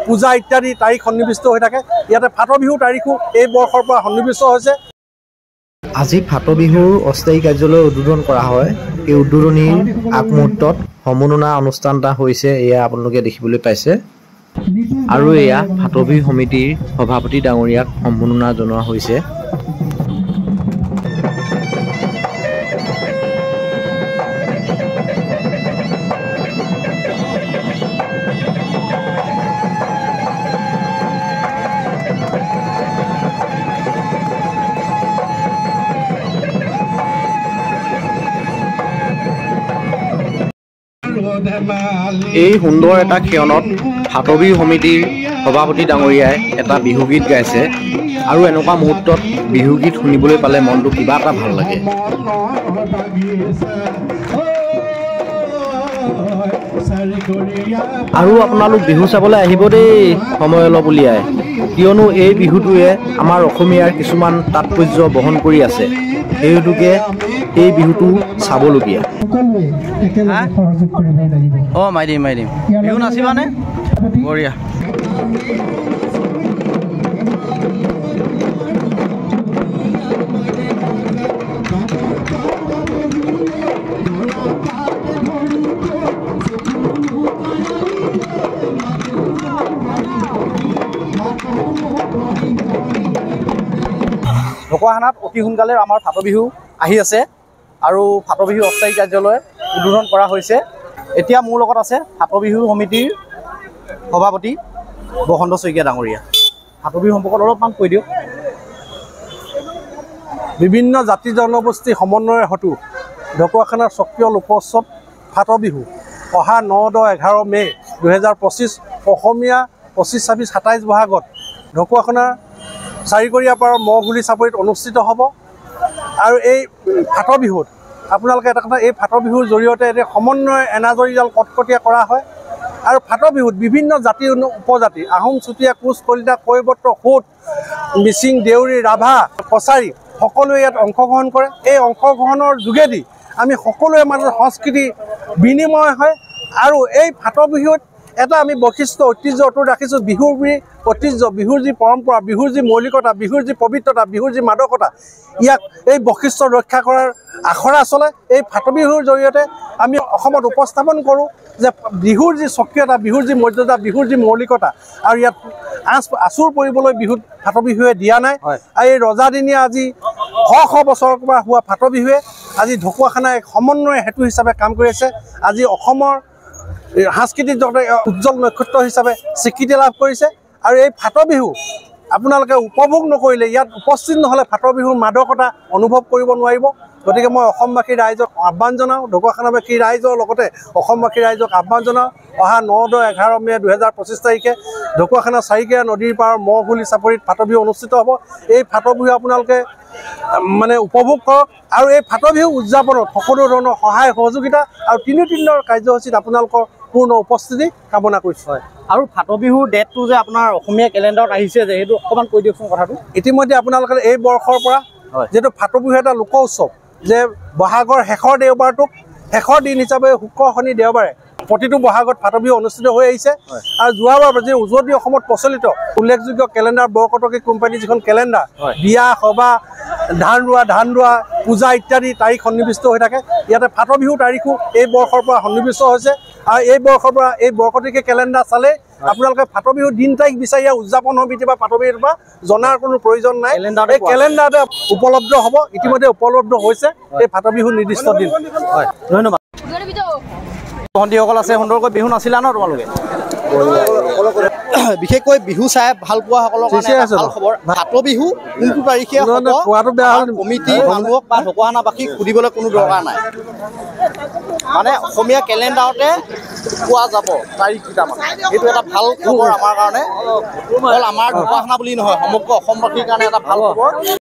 পূজা ইত্যাদি তাৰিখ সন্নিৱিষ্ট হৈ থাকে। ইয়াতে ফাট বিহুৰ তাৰিখো এই বৰ্ষৰ পৰা সন্নিৱিষ্ট হৈছে। আজি ফাট বিহুৰ অস্থায়ী কাৰ্যালয় উদ্বোধন কৰা হয়। এই উদ্বোধনীৰ আগমুহূৰ্তত সমনুনা অনুষ্ঠান এটা হৈছে, এয়া আপোনালোকে দেখিবলৈ পাইছে। আৰু এয়া ফাট বিহু সমিতিৰ সভাপতি ডাঙৰীয়াক সম্বৰ্ধনা জনোৱা হৈছে। এই সুন্দৰ এটা ক্ষণত ফাট বিহু সমিতিৰ সভাপতি ডাঙৰীয়াই এটা বিহুগীত গাইছে। আৰু এনেকুৱা মুহূৰ্তত বিহুগীত শুনিবলৈ পালে মনটো কিবা এটা ভাল লাগে। আৰু আপোনালোক বিহু চাবলৈ আহিব দেই, সময় অলপ উলিয়াই, কিয়নো এই বিহুটোৱে আমাৰ অসমীয়াৰ কিছুমান তাৎপৰ্য বহন কৰি আছে। সেই হেতুকে এই বিহুটো চাবলগীয়া। মাৰি দিম বিহু নাচিবানে? বঢ়িয়া। ঢকুৱাখানাত অতি সোনকালে আমাৰ ফাট বিহু আহি আছে আৰু ফাট বিহু অস্থায়ী কাৰ্যালয় উদ্বোধন কৰা হৈছে। এতিয়া মোৰ লগত আছে ফাট বিহু সমিতিৰ সভাপতি বসন্ত শইকীয়া ডাঙৰীয়া। ফাট বিহু সম্পৰ্কত অলপমান কৈ দিয়ক। বিভিন্ন জাতি জনগোষ্ঠী সমন্বয়ৰ হেতু ঢকুৱাখানাৰ স্বকীয় লোকোৎসৱ ফাট বিহু অহা 9-10-11 মে 2025 অসমীয়া 25-26-27 বহাগত ঢকুৱাখানাৰ চাৰিকৰীয়া পাৰৰ মহগুলি চাপৰিত অনুষ্ঠিত হ'ব। আৰু এই ফাট বিহুত আপোনালোকে এটা কথা, এই ফাট বিহুৰ জৰিয়তে এনে সমন্বয় এনাজৰীডাল কটকটীয়া কৰা হয়। আৰু ফাট বিহুত বিভিন্ন জাতি উপজাতি আহোম, চুতীয়া, কোচ, কলিতা, কৈবৰ্ত, সোঁত, মিচিং, দেউৰী, ৰাভা, কছাৰী সকলোৱে ইয়াত অংশগ্ৰহণ কৰে। এই অংশগ্ৰহণৰ যোগেদি আমি সকলোৰে মাজত সংস্কৃতি বিনিময় হয়। আৰু এই ফাট বিহুত এটা আমি বৈশিষ্ট্য ঐতিহ্য অটুট ৰাখিছোঁ। বিহুৰ যি ঐতিহ্য, বিহুৰ যি পৰম্পৰা, বিহুৰ যি মৌলিকতা, বিহুৰ যি পবিত্ৰতা, বিহুৰ যি মাদকতা, ইয়াক এই বৈশিষ্ট্য ৰক্ষা কৰাৰ আখৰা চলে। এই ফাট বিহুৰ জৰিয়তে আমি অসমত উপস্থাপন কৰোঁ যে বিহুৰ যি স্বকীয়তা, বিহুৰ যি মৰ্যাদা, বিহুৰ যি মৌলিকতা, আৰু ইয়াত আঁচোৰ পৰিবলৈ বিহুত ফাট বিহুৱে দিয়া নাই। আৰু এই ৰজাদিনীয়া আজি শ বছৰৰ পৰা হোৱা ফাট বিহুৱে আজি ঢকুৱাখানা এক সমন্বয় হেতু হিচাপে কাম কৰি আছে। আজি অসমৰ সাংস্কৃতিক জগতে উজ্জ্বল নক্ষত্ৰ হিচাপে স্বীকৃতি লাভ কৰিছে। আৰু এই ফাট বিহু আপোনালোকে উপভোগ নকৰিলে, ইয়াত উপস্থিত নহ'লে ফাট বিহুৰ মাদকতা অনুভৱ কৰিব নোৱাৰিব। গতিকে মই অসমবাসী ৰাইজক আহ্বান জনাওঁ, ঢকুৱাখানাবাসী ৰাইজৰ লগতে অসমবাসী ৰাইজক আহ্বান জনাওঁ, অহা 9-10-11 মে 2025 তাৰিখে ঢকুৱাখানা চাৰিকীয়া নদীৰ পাৰৰ মহগুলি চাপৰিত ফাট বিহু অনুষ্ঠিত হ'ব। এই ফাট বিহু আপোনালোকে উপভোগ কৰক। আৰু এই ফাট বিহু উদযাপনত সকলো ধৰণৰ সহায় সহযোগিতা আৰু 3 দিনৰ কাৰ্যসূচীত আপোনালোকৰ পূৰ্ণ উপস্থিতি কামনা কৰিছোঁ। আৰু ফাট বিহুৰ ডেটটো যে আপোনাৰ অসমীয়া কেলেণ্ডাৰত আহিছে যে, সেইটো অকণমান কৈ দিয়কচোন কথাটো। ইতিমধ্যে আপোনালোকে এই বৰ্ষৰ পৰা যিহেতু ফাট বিহু এটা লোক উৎসৱ, যে বহাগৰ শেষৰ দেওবাৰটোক শেষৰ দিন হিচাপে শুক্ৰ, শনি, দেওবাৰে প্ৰতিটো বহাগত ফাট বিহু অনুষ্ঠিত হৈ আহিছে। আৰু যোৱাবাৰ যে উজনি অসমত প্ৰচলিত উল্লেখযোগ্য কেলেণ্ডাৰ বৰকটকী কোম্পানী যিখন কেলেণ্ডাৰ, বিয়া সবাহ, ধান ৰোৱা, পূজা ইত্যাদি তাৰিখ সন্নিৱিষ্ট হৈ থাকে। ইয়াতে ফাট বিহুৰ তাৰিখো এই বৰ্ষৰ পৰা সন্নিৱিষ্ট হৈছে। আৰু এই বৰ্ষৰ পৰা এই বৰকটকী কেলেণ্ডাৰ চালে আপোনালোকে ফাট বিহুৰ দিন তাৰিখ বিচাৰি উদযাপন সমিতি বা ফাট বিহুৰ পৰা জনাৰ কোনো প্ৰয়োজন নাই। এই কেলেণ্ডাৰতে উপলব্ধ হ'ব, ইতিমধ্যে উপলব্ধ হৈছে এই ফাট বিহুৰ নিৰ্দিষ্ট দিন। ধন্যবাদ। ভণ্টিসকল আছে, সুন্দৰকৈ বিহু নাচিলা ন তোমালোকে? বিশেষকৈ বিহু চাই ভাল পোৱা সকলৰ কাৰণে ভাল খবৰ। ফাট বিহু কোনটো তাৰিখে কমিটি মানুহক বা ঢকুৱাখানাবাসীক সুধিবলৈ কোনো দৰকাৰ নাই, মানে অসমীয়া কেলেণ্ডাৰতে পোৱা যাব তাৰিখ কেইটামান। এইটো এটা ভাল খবৰ আমাৰ কাৰণে, অকল আমাৰ ঢকুৱাখানা বুলি নহয়, সমগ্ৰ অসমবাসীৰ কাৰণে এটা ভাল খবৰ।